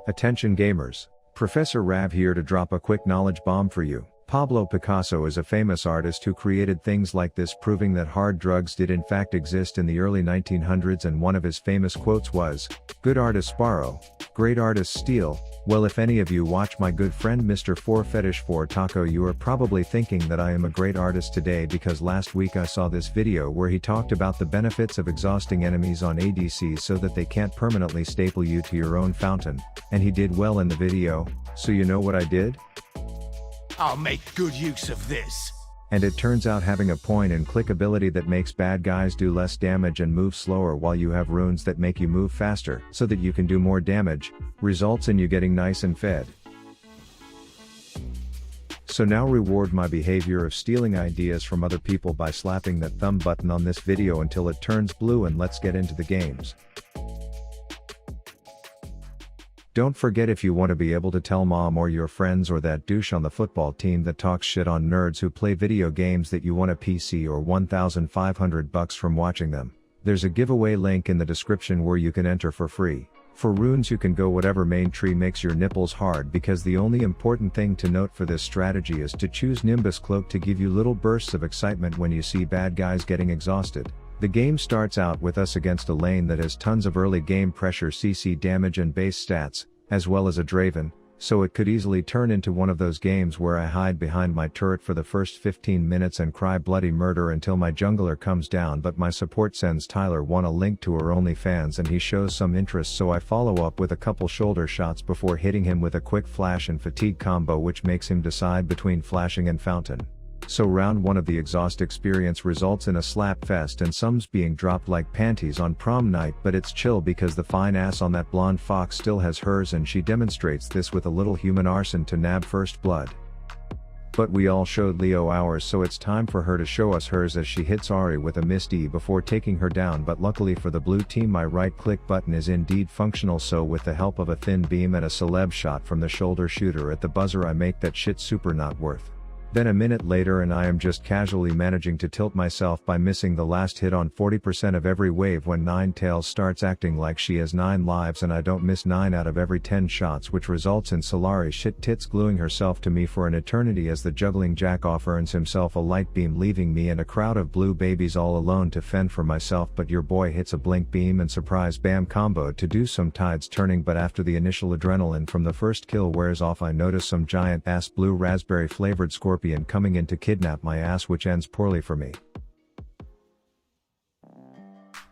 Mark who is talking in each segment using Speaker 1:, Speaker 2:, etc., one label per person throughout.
Speaker 1: Attention gamers. Professor Rav here to drop a quick knowledge bomb for you. Pablo Picasso is a famous artist who created things like this, proving that hard drugs did in fact exist in the early 1900s, and one of his famous quotes was, "Good artists borrow, great artists steal." Well, if any of you watch my good friend Mr. 4 Fetish 4 Taco, you are probably thinking that I am a great artist today, because last week I saw this video where he talked about the benefits of exhausting enemies on ADCs so that they can't permanently staple you to your own fountain, and he did well in the video. So you know what I did?
Speaker 2: I'll make good use of this.
Speaker 1: And it turns out having a point and click ability that makes bad guys do less damage and move slower, while you have runes that make you move faster so that you can do more damage, results in you getting nice and fed. So now reward my behavior of stealing ideas from other people by slapping that thumb button on this video until it turns blue, and let's get into the games. Don't forget, if you want to be able to tell mom or your friends or that douche on the football team that talks shit on nerds who play video games that you want a PC or $1,500 from watching them, there's a giveaway link in the description where you can enter for free. For runes you can go whatever main tree makes your nipples hard, because the only important thing to note for this strategy is to choose Nimbus Cloak to give you little bursts of excitement when you see bad guys getting exhausted. The game starts out with us against a lane that has tons of early game pressure, CC damage and base stats, as well as a Draven, so it could easily turn into one of those games where I hide behind my turret for the first 15 minutes and cry bloody murder until my jungler comes down. But my support sends Tyler a link to her OnlyFans and he shows some interest, so I follow up with a couple shoulder shots before hitting him with a quick flash and fatigue combo, which makes him decide between flashing and fountain. So round 1 of the exhaust experience results in a slap fest and some's being dropped like panties on prom night, but it's chill because the fine ass on that blonde fox still has hers, and she demonstrates this with a little human arson to nab first blood. But we all showed Leo ours, so it's time for her to show us hers as she hits Ahri with a missed E before taking her down. But luckily for the blue team, my right click button is indeed functional, so with the help of a thin beam and a celeb shot from the shoulder shooter at the buzzer, I make that shit super not worth. Then a minute later and I am just casually managing to tilt myself by missing the last hit on 40% of every wave when Ninetales starts acting like she has 9 lives, and I don't miss 9 out of every 10 shots, which results in Solari shit tits gluing herself to me for an eternity as the juggling jack-off earns himself a light beam, leaving me and a crowd of blue babies all alone to fend for myself. But your boy hits a blink beam and surprise bam combo to do some tides turning, but after the initial adrenaline from the first kill wears off, I notice some giant ass blue raspberry flavored scorpion coming in to kidnap my ass, which ends poorly for me.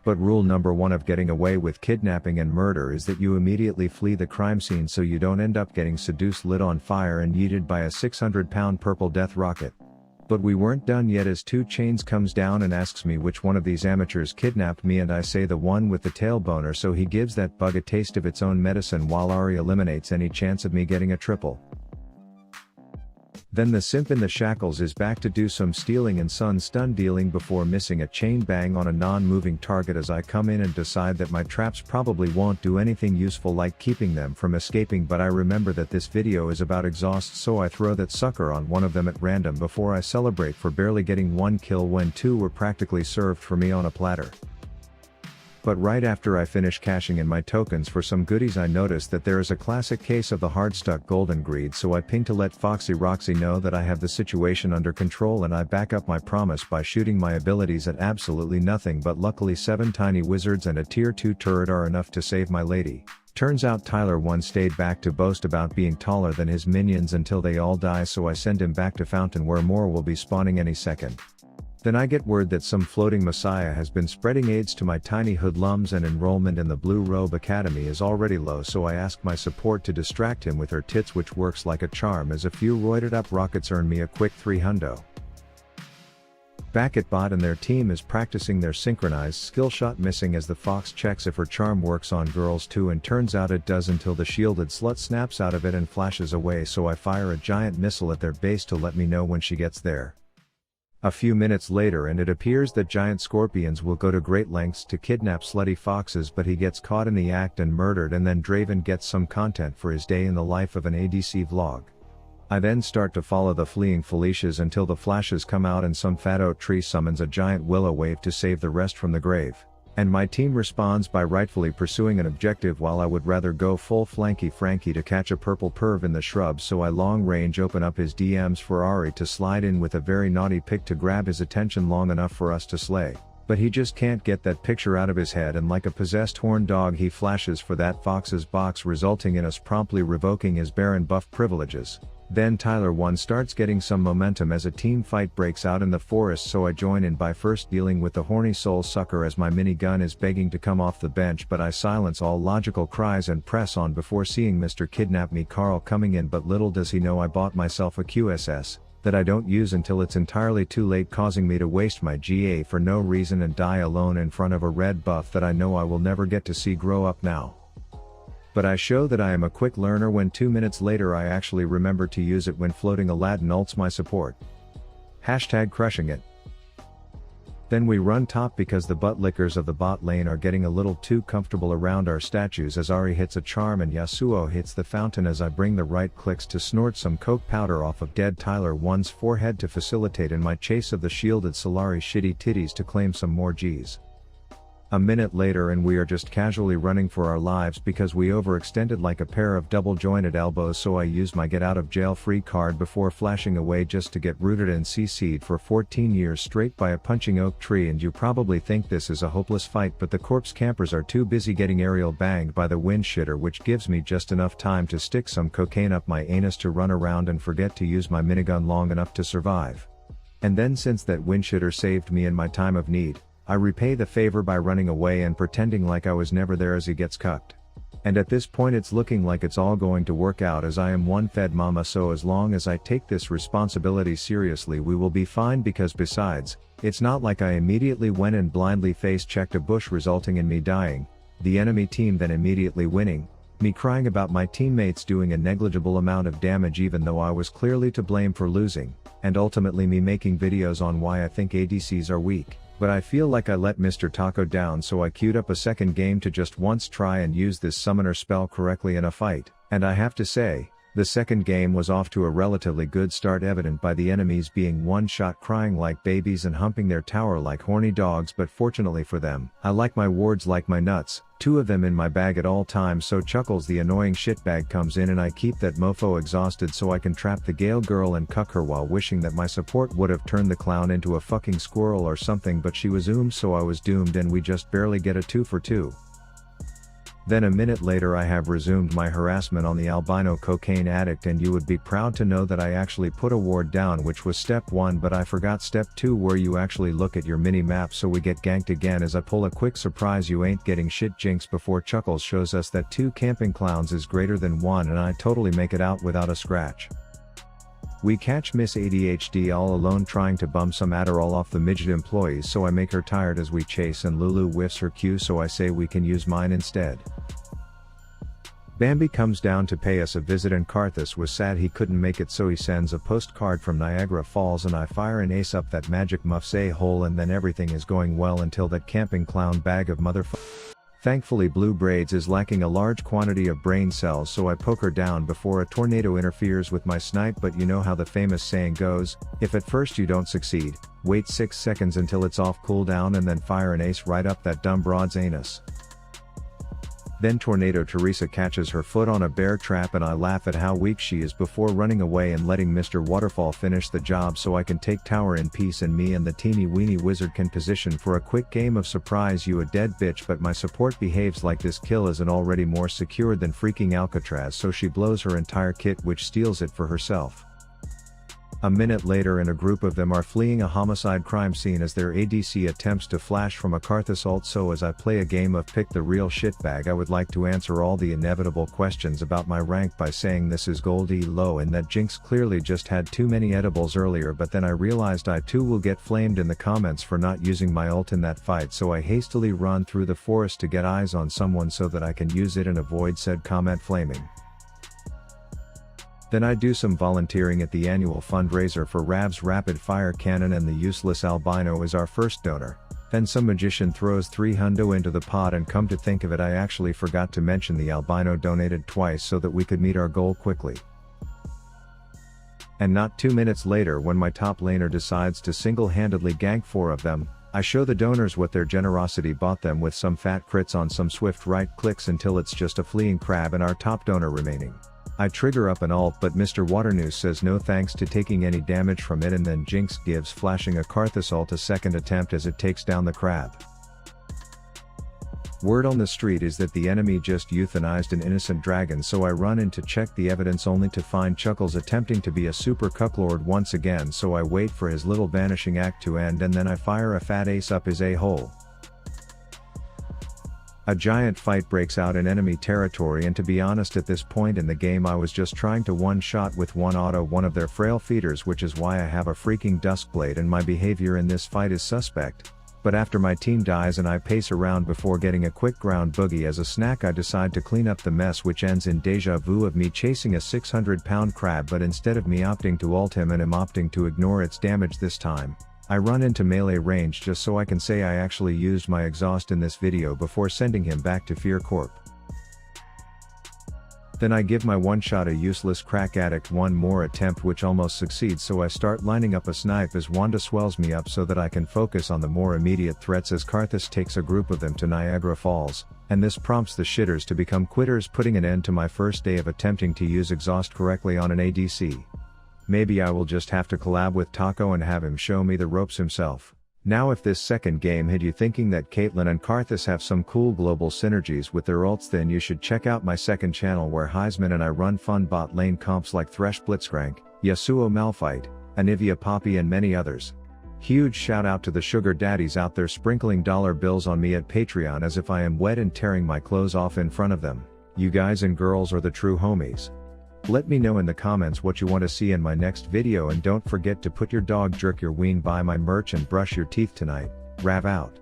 Speaker 1: But rule number 1 of getting away with kidnapping and murder is that you immediately flee the crime scene so you don't end up getting seduced, lit on fire, and yeeted by a 600-pound purple death rocket. But we weren't done yet, as 2 Chains comes down and asks me which one of these amateurs kidnapped me, and I say the one with the tailboner, so he gives that bug a taste of its own medicine while Ahri eliminates any chance of me getting a triple. Then the simp in the shackles is back to do some stealing and stun dealing before missing a chain bang on a non-moving target as I come in and decide that my traps probably won't do anything useful like keeping them from escaping, but I remember that this video is about exhaust, so I throw that sucker on one of them at random before I celebrate for barely getting 1 kill when 2 were practically served for me on a platter. But right after I finish cashing in my tokens for some goodies, I notice that there is a classic case of the hard-stuck golden greed, so I ping to let Foxy Roxy know that I have the situation under control, and I back up my promise by shooting my abilities at absolutely nothing, but luckily 7 tiny wizards and a tier 2 turret are enough to save my lady. Turns out Tyler 1 stayed back to boast about being taller than his minions until they all die, so I send him back to Fountain where more will be spawning any second. Then I get word that some floating messiah has been spreading AIDS to my tiny hoodlums, and enrollment in the Blue Robe Academy is already low, so I ask my support to distract him with her tits, which works like a charm as a few roided up rockets earn me a quick 3 hundo. Back at bot and their team is practicing their synchronized skill shot missing as the fox checks if her charm works on girls too, and turns out it does until the shielded slut snaps out of it and flashes away, so I fire a giant missile at their base to let me know when she gets there. A few minutes later and it appears that giant scorpions will go to great lengths to kidnap slutty foxes, but he gets caught in the act and murdered, and then Draven gets some content for his day in the life of an ADC vlog. I then start to follow the fleeing Felicias until the flashes come out and some fat oak tree summons a giant willow wave to save the rest from the grave. And my team responds by rightfully pursuing an objective while I would rather go full flanky Frankie to catch a purple perv in the shrubs, so I long range open up his DMs for Ari to slide in with a very naughty pic to grab his attention long enough for us to slay. But he just can't get that picture out of his head, and like a possessed horned dog he flashes for that Fox's box, resulting in us promptly revoking his Baron buff privileges. Then Tyler 1 starts getting some momentum as a team fight breaks out in the forest, so I join in by first dealing with the horny soul sucker as my minigun is begging to come off the bench, but I silence all logical cries and press on before seeing Mr. Kidnap Me Carl coming in, but little does he know I bought myself a QSS that I don't use until it's entirely too late, causing me to waste my GA for no reason and die alone in front of a red buff that I know I will never get to see grow up now. But I show that I am a quick learner when 2 minutes later I actually remember to use it when floating Aladdin ults my support. Hashtag crushing it. Then we run top because the butt lickers of the bot lane are getting a little too comfortable around our statues as Ari hits a charm and Yasuo hits the fountain as I bring the right clicks to snort some coke powder off of dead Tyler 1's forehead to facilitate in my chase of the shielded Solari shitty titties to claim some more G's. A minute later and we are just casually running for our lives because we overextended like a pair of double jointed elbows, so I used my get out of jail free card before flashing away just to get rooted and CC'd for 14 years straight by a punching oak tree. And you probably think this is a hopeless fight, but the corpse campers are too busy getting aerial banged by the wind shitter, which gives me just enough time to stick some cocaine up my anus to run around and forget to use my minigun long enough to survive. And then since that wind shitter saved me in my time of need, I repay the favor by running away and pretending like I was never there as he gets cucked. And at this point it's looking like it's all going to work out as I am one fed mama, so as long as I take this responsibility seriously we will be fine, because besides, it's not like I immediately went and blindly face checked a bush resulting in me dying, the enemy team then immediately winning, me crying about my teammates doing a negligible amount of damage even though I was clearly to blame for losing, and ultimately me making videos on why I think ADCs are weak. But I feel like I let Mr. Taco down, so I queued up a second game to just once try and use this summoner spell correctly in a fight, and I have to say, the second game was off to a relatively good start, evident by the enemies being one-shot crying like babies and humping their tower like horny dogs. But fortunately for them, I like my wards like my nuts, 2 of them in my bag at all times, so Chuckles the annoying shitbag comes in and I keep that mofo exhausted so I can trap the Gale girl and cuck her while wishing that my support would have turned the clown into a fucking squirrel or something, but she was so I was doomed and we just barely get a 2 for 2. Then a minute later I have resumed my harassment on the albino cocaine addict, and you would be proud to know that I actually put a ward down, which was step 1, but I forgot step 2 where you actually look at your mini map, so we get ganked again as I pull a quick surprise you ain't getting shit jinx before Chuckles shows us that 2 camping clowns is greater than 1 and I totally make it out without a scratch. We catch Miss ADHD all alone trying to bum some Adderall off the midget employees, so I make her tired as we chase, and Lulu whiffs her cue, so I say we can use mine instead. Bambi comes down to pay us a visit and Karthus was sad he couldn't make it, so he sends a postcard from Niagara Falls and I fire an ace up that magic muff's a-hole, and then everything is going well until that camping clown bag of motherfucker. Thankfully Blue Braids is lacking a large quantity of brain cells, so I poke her down before a tornado interferes with my snipe, but you know how the famous saying goes, if at first you don't succeed, wait 6 seconds until it's off cooldown and then fire an ace right up that dumb broad's anus. Then Tornado Teresa catches her foot on a bear trap and I laugh at how weak she is before running away and letting Mr. Waterfall finish the job so I can take tower in peace and me and the teeny weeny wizard can position for a quick game of surprise you a dead bitch, but my support behaves like this kill isn't already more secured than freaking Alcatraz, so she blows her entire kit which steals it for herself. A minute later and a group of them are fleeing a homicide crime scene as their ADC attempts to flash from a Karthus ult, so as I play a game of pick the real shitbag I would like to answer all the inevitable questions about my rank by saying this is gold low and that Jinx clearly just had too many edibles earlier, but then I realized I too will get flamed in the comments for not using my ult in that fight, so I hastily run through the forest to get eyes on someone so that I can use it and avoid said comment flaming. Then I do some volunteering at the annual fundraiser for Rav's rapid fire cannon and the useless albino is our first donor. Then some magician throws 3 hundo into the pot, and come to think of it I actually forgot to mention the albino donated twice so that we could meet our goal quickly. And not 2 minutes later when my top laner decides to single-handedly gank 4 of them, I show the donors what their generosity bought them with some fat crits on some swift right clicks until it's just a fleeing crab and our top donor remaining. I trigger up an ult but Mr. Waternoose says no thanks to taking any damage from it, and then Jinx gives flashing a Karthus ult a second attempt as it takes down the crab. Word on the street is that the enemy just euthanized an innocent dragon, so I run in to check the evidence only to find Chuckles attempting to be a super cucklord once again, so I wait for his little vanishing act to end and then I fire a fat ace up his a-hole. A giant fight breaks out in enemy territory, and to be honest at this point in the game I was just trying to one-shot with one auto one of their frail feeders, which is why I have a freaking Duskblade and my behavior in this fight is suspect. But after my team dies and I pace around before getting a quick ground boogie as a snack, I decide to clean up the mess, which ends in deja vu of me chasing a 600-pound crab, but instead of me opting to ult him and him opting to ignore its damage this time, I run into melee range just so I can say I actually used my exhaust in this video before sending him back to Fear Corp. Then I give my one shot a useless crack addict one more attempt, which almost succeeds, so I start lining up a snipe as Wanda swells me up so that I can focus on the more immediate threats as Karthus takes a group of them to Niagara Falls, and this prompts the shitters to become quitters, putting an end to my first day of attempting to use exhaust correctly on an ADC. Maybe I will just have to collab with Taco and have him show me the ropes himself. Now if this second game had you thinking that Caitlyn and Karthus have some cool global synergies with their ults, then you should check out my second channel where Heisman and I run fun bot lane comps like Thresh Blitzcrank, Yasuo Malphite, Anivia Poppy and many others. Huge shout out to the sugar daddies out there sprinkling dollar bills on me at Patreon as if I am wet and tearing my clothes off in front of them. You guys and girls are the true homies. Let me know in the comments what you want to see in my next video, and don't forget to put your dog jerk your ween, buy my merch and brush your teeth tonight. Rav out.